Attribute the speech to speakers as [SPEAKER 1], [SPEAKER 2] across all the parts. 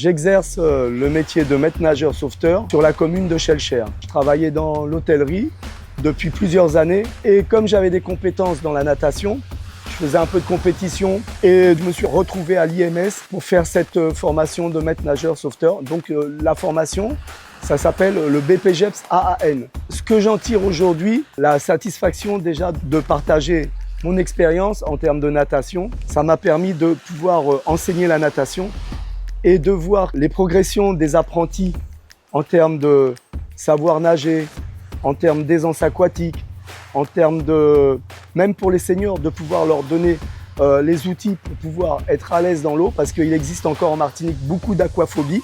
[SPEAKER 1] J'exerce le métier de maître nageur sauveteur sur la commune de Schellcher. Je travaillais dans l'hôtellerie depuis plusieurs années et comme j'avais des compétences dans la natation, je faisais un peu de compétition et je me suis retrouvé à l'IMS pour faire cette formation de maître nageur sauveteur. Donc la formation, ça s'appelle le BPGEPS AAN. Ce que j'en tire aujourd'hui, la satisfaction déjà de partager mon expérience en termes de natation, ça m'a permis de pouvoir enseigner la natation et de voir les progressions des apprentis en termes de savoir nager, en termes d'aisance aquatique, en termes de, même pour les seniors, de pouvoir leur donner les outils pour pouvoir être à l'aise dans l'eau, parce qu'il existe encore en Martinique beaucoup d'aquaphobie.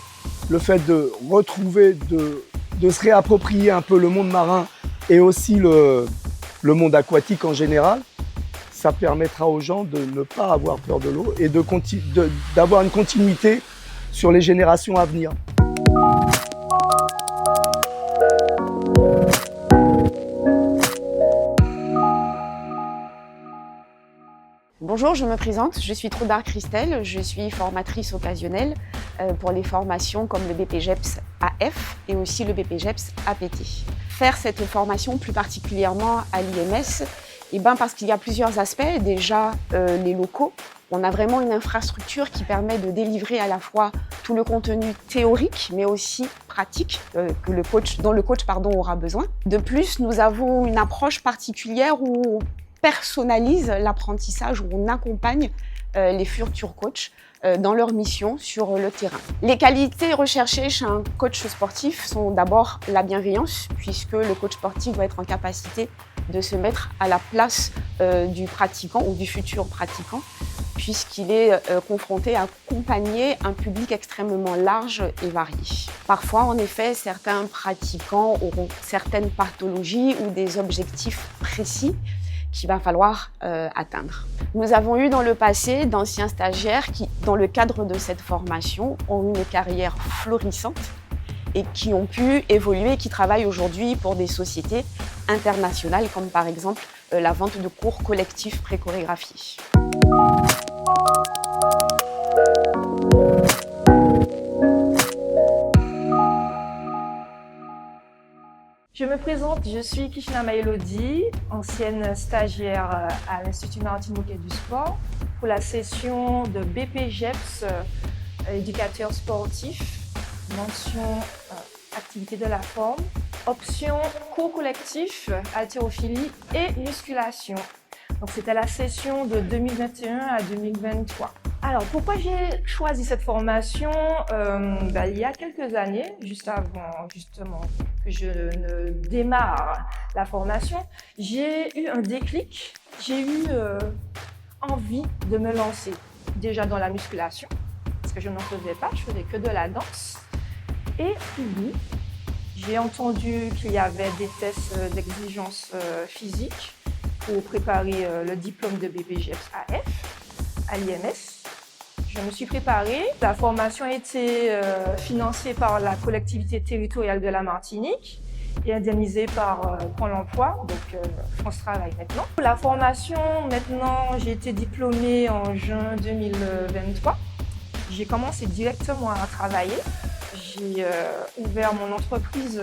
[SPEAKER 1] Le fait de retrouver, de se réapproprier un peu le monde marin et aussi le monde aquatique en général, ça permettra aux gens de ne pas avoir peur de l'eau et d'avoir une continuité sur les générations à venir.
[SPEAKER 2] Bonjour, je me présente, je suis Troudard Christelle, je suis formatrice occasionnelle pour les formations comme le BPGEPS AF et aussi le BPGEPS APT. Faire cette formation plus particulièrement à l'IMS, parce qu'il y a plusieurs aspects. Déjà, les locaux. On a vraiment une infrastructure qui permet de délivrer à la fois tout le contenu théorique, mais aussi pratique dont le coach aura besoin. De plus, nous avons une approche particulière où on personnalise l'apprentissage, où on accompagne les futurs coachs dans leur mission sur le terrain. Les qualités recherchées chez un coach sportif sont d'abord la bienveillance, puisque le coach sportif doit être en capacité de se mettre à la place du pratiquant ou du futur pratiquant, puisqu'il est confronté à accompagner un public extrêmement large et varié. Parfois, en effet, certains pratiquants auront certaines pathologies ou des objectifs précis qu'il va falloir atteindre. Nous avons eu dans le passé d'anciens stagiaires qui, dans le cadre de cette formation, ont eu une carrière florissante et qui ont pu évoluer, qui travaillent aujourd'hui pour des sociétés internationales, comme par exemple la vente de cours collectifs pré-chorégraphiés.
[SPEAKER 3] Je me présente, je suis Kishinama Elodie, ancienne stagiaire à l'Institut martiniquais du sport pour la session de BPGEPS, éducateur sportif, mention activité de la forme, option cours collectif, haltérophilie et musculation. Donc c'était la session de 2021 à 2023. Alors pourquoi j'ai choisi cette formation il y a quelques années, juste avant justement que je ne démarre la formation, j'ai eu un déclic, j'ai eu envie de me lancer déjà dans la musculation, parce que je n'en faisais pas, je faisais que de la danse. Et puis, j'ai entendu qu'il y avait des tests d'exigence physique pour préparer le diplôme de BPGEPS AF à l'IMS. Je me suis préparée. La formation a été financée par la collectivité territoriale de la Martinique et indemnisée par Pôle emploi, donc France Travail maintenant. Pour la formation, maintenant, j'ai été diplômée en juin 2023. J'ai commencé directement à travailler. J'ai ouvert mon entreprise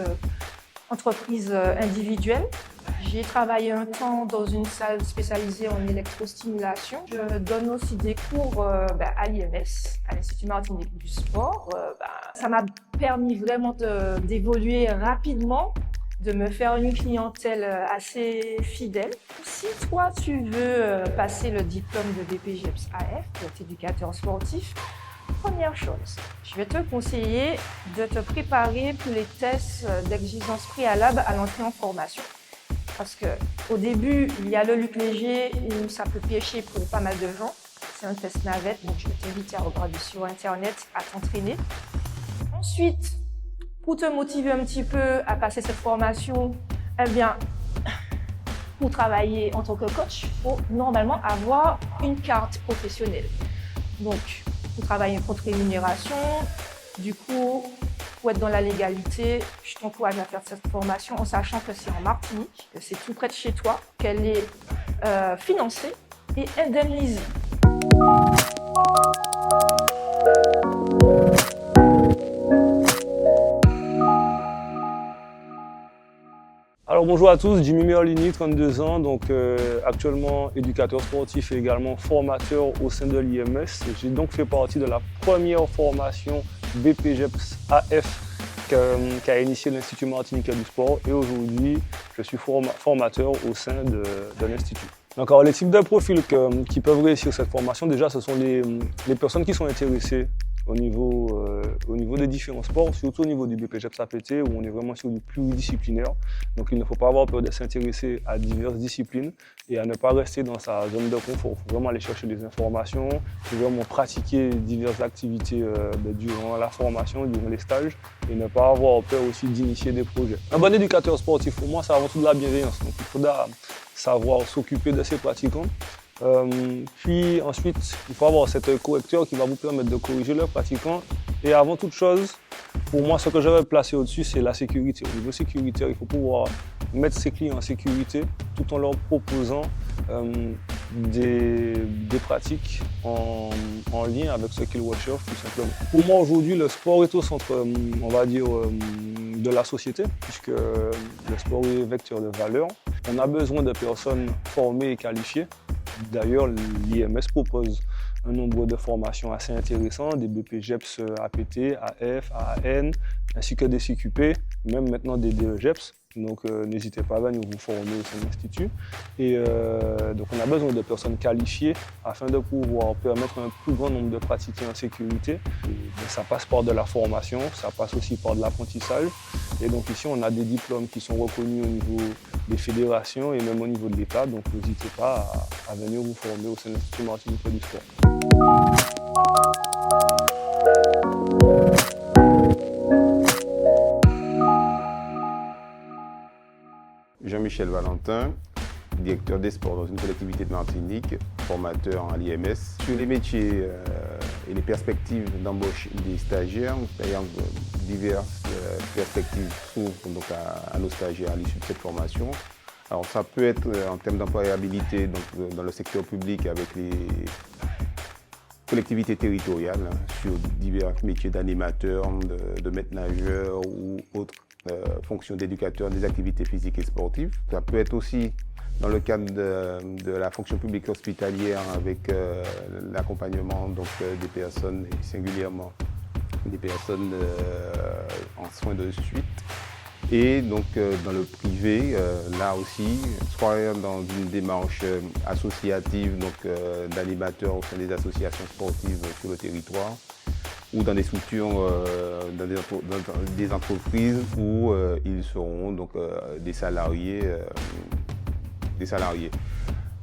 [SPEAKER 3] individuelle. J'ai travaillé un temps dans une salle spécialisée en électrostimulation. Je donne aussi des cours à l'IMS, à l'Institut martiniquais du sport. Ça m'a permis vraiment d'évoluer rapidement, de me faire une clientèle assez fidèle. Si toi, tu veux passer le diplôme de BPGEPS AF, pour être éducateur sportif, première chose, je vais te conseiller de te préparer pour les tests d'exigence préalable à l'entrée en formation. Parce qu'au début, il y a le Luc Léger où ça peut pêcher pour pas mal de gens. C'est un test navette, donc je vais t'inviter à regarder sur Internet, à t'entraîner. Ensuite, pour te motiver un petit peu à passer cette formation, pour travailler en tant que coach, il faut normalement avoir une carte professionnelle. Donc, pour travailler contre rémunération, du coup, pour être dans la légalité, je t'encourage à faire cette formation en sachant que c'est en Martinique, que c'est tout près de chez toi, qu'elle est financée et indemnisée.
[SPEAKER 4] Alors bonjour à tous, Jimmy Merlini, 32 ans, donc actuellement éducateur sportif et également formateur au sein de l'IMS. J'ai donc fait partie de la première formation BPGEPS AF qu'a initié l'Institut Martiniquais du Sport et aujourd'hui je suis formateur au sein de l'Institut. Donc alors, les types de profils qui peuvent réussir cette formation, déjà ce sont les personnes qui sont intéressées au niveau des différents sports, surtout au niveau du BPGEPS APT où on est vraiment sur du pluridisciplinaire. Donc il ne faut pas avoir peur de s'intéresser à diverses disciplines et à ne pas rester dans sa zone de confort. Il faut vraiment aller chercher des informations, il faut vraiment pratiquer diverses activités durant la formation, durant les stages et ne pas avoir peur aussi d'initier des projets. Un bon éducateur sportif, pour moi, c'est avant tout de la bienveillance. Donc il faudra savoir s'occuper de ses pratiquants. Puis ensuite, il faut avoir cet œil correcteur qui va vous permettre de corriger leurs pratiquants. Et avant toute chose, pour moi, ce que j'avais placé au-dessus, c'est la sécurité. Au niveau sécuritaire, il faut pouvoir mettre ses clients en sécurité tout en leur proposant des pratiques en lien avec ce qu'ils recherchent tout simplement. Pour moi, aujourd'hui, le sport est au centre, on va dire, de la société, puisque le sport est vecteur de valeur. On a besoin de personnes formées et qualifiées. D'ailleurs, l'IMS propose un nombre de formations assez intéressants, des BPGEPS APT, AF, AAN, ainsi que des CQP, même maintenant des DEGEPS. Donc n'hésitez pas à venir vous former au sein de l'Institut. Et donc on a besoin de personnes qualifiées afin de pouvoir permettre un plus grand nombre de pratiquants en sécurité. Et ça passe par de la formation, ça passe aussi par de l'apprentissage. Et donc ici on a des diplômes qui sont reconnus au niveau des fédérations et même au niveau de l'État. Donc n'hésitez pas à venir vous former au sein de l'Institut Martiniquais du Sport.
[SPEAKER 5] Jean-Michel Valentin, directeur des sports dans une collectivité de Martinique, formateur à l'IMS. Sur les métiers et les perspectives d'embauche des stagiaires, d'ailleurs diverses perspectives s'ouvrent donc à nos stagiaires à l'issue de cette formation. Alors ça peut être en termes d'employabilité donc, dans le secteur public avec les collectivités territoriales sur divers métiers d'animateur, de maître nageur ou autres fonctions d'éducateur des activités physiques et sportives. Ça peut être aussi dans le cadre de la fonction publique hospitalière avec l'accompagnement des personnes et singulièrement des personnes en soins de suite. Et donc dans le privé, là aussi, soit dans une démarche associative d'animateurs au sein des associations sportives sur le territoire, ou dans des structures, dans des entreprises où ils seront donc des salariés.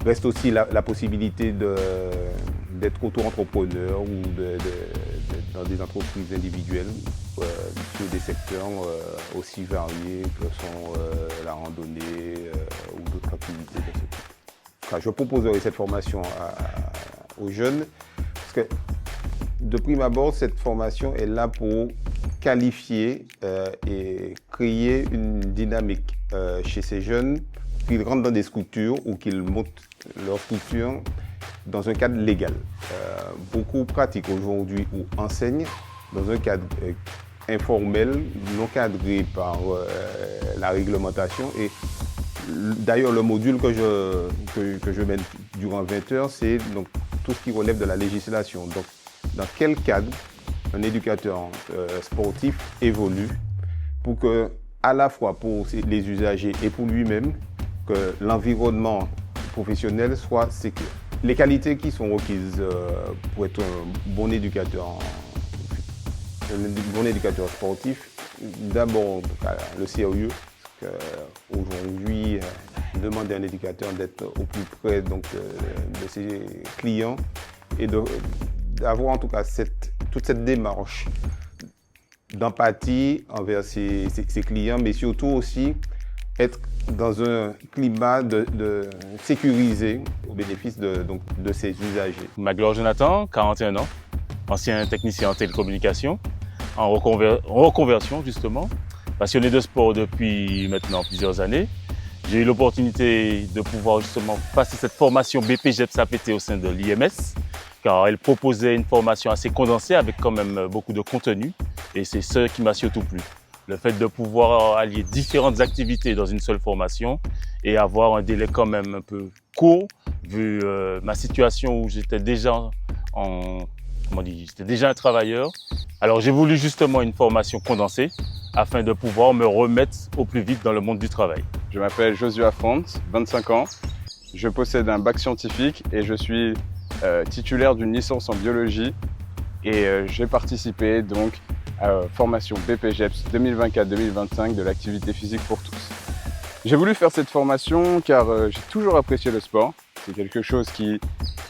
[SPEAKER 5] Reste aussi la possibilité d'être auto-entrepreneur ou dans des entreprises individuelles sur des secteurs aussi variés que sont la randonnée ou d'autres activités de ce type. Enfin, je proposerai cette formation aux jeunes parce que de prime abord, cette formation est là pour qualifier et créer une dynamique chez ces jeunes, qu'ils rentrent dans des structures ou qu'ils montent leur structure dans un cadre légal. Beaucoup pratiquent aujourd'hui ou enseignent dans un cadre informel, non cadré par la réglementation. Et d'ailleurs, le module que je mène durant 20 heures, c'est donc tout ce qui relève de la législation. Donc, dans quel cadre un éducateur sportif évolue pour que, à la fois pour les usagers et pour lui-même, que l'environnement professionnel soit sécure. Les qualités qui sont requises pour être un bon éducateur sportif, d'abord le sérieux, parce qu'aujourd'hui, demander à un éducateur d'être au plus près de ses clients et d'avoir en tout cas toute cette démarche d'empathie envers ses clients, mais surtout aussi être dans un climat de sécurisé au bénéfice de ses usagers.
[SPEAKER 6] Maglor Jonathan, 41 ans, ancien technicien en télécommunication, en reconversion justement, passionné de sport depuis maintenant plusieurs années. J'ai eu l'opportunité de pouvoir justement passer cette formation BPGEPS APT au sein de l'IMS, car elle proposait une formation assez condensée avec quand même beaucoup de contenu, et c'est ce qui m'a surtout plu. Le fait de pouvoir allier différentes activités dans une seule formation et avoir un délai quand même un peu court, vu ma situation où j'étais déjà j'étais déjà un travailleur. Alors j'ai voulu justement une formation condensée afin de pouvoir me remettre au plus vite dans le monde du travail.
[SPEAKER 7] Je m'appelle Joshua Frantz, 25 ans. Je possède un bac scientifique et je suis titulaire d'une licence en biologie. Et j'ai participé donc à la formation BPGEPS 2024-2025 de l'activité physique pour tous. J'ai voulu faire cette formation car j'ai toujours apprécié le sport. C'est quelque chose qui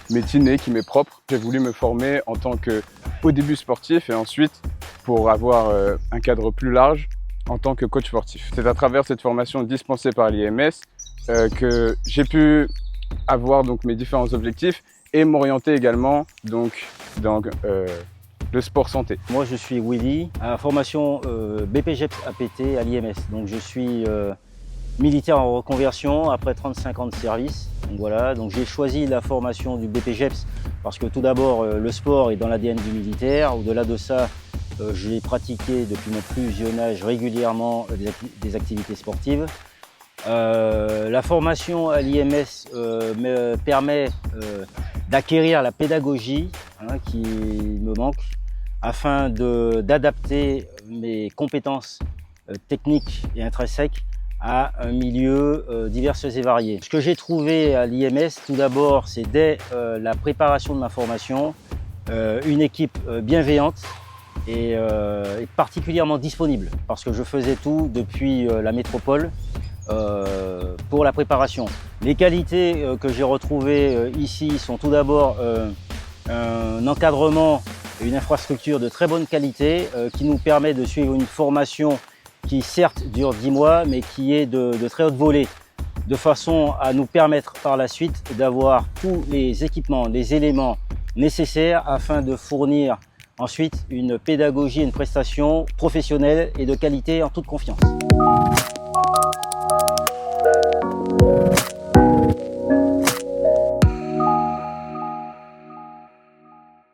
[SPEAKER 7] m'est inné, qui m'est propre. J'ai voulu me former en tant qu'au début sportif et ensuite pour avoir un cadre plus large en tant que coach sportif. C'est à travers cette formation dispensée par l'IMS que j'ai pu avoir donc mes différents objectifs et m'orienter également donc dans le sport santé.
[SPEAKER 8] Moi je suis Willy, à la formation BPGEPS APT à l'IMS. Donc je suis militaire en reconversion après 35 ans de service. Donc voilà, donc j'ai choisi la formation du BPGEPS parce que tout d'abord le sport est dans l'ADN du militaire. Au-delà de ça, j'ai pratiqué depuis mon plus jeune âge régulièrement des activités sportives. La formation à l'IMS me permet d'acquérir la pédagogie qui me manque afin d'adapter mes compétences techniques et intrinsèques à un milieu divers et varié. Ce que j'ai trouvé à l'IMS, tout d'abord, c'est dès la préparation de ma formation, une équipe bienveillante et particulièrement disponible parce que je faisais tout depuis la métropole pour la préparation. Les qualités que j'ai retrouvées ici sont tout d'abord un encadrement et une infrastructure de très bonne qualité qui nous permet de suivre une formation qui certes dure 10 mois mais qui est de très haute volée, de façon à nous permettre par la suite d'avoir tous les équipements, les éléments nécessaires afin de fournir ensuite une pédagogie et une prestation professionnelle et de qualité en toute confiance.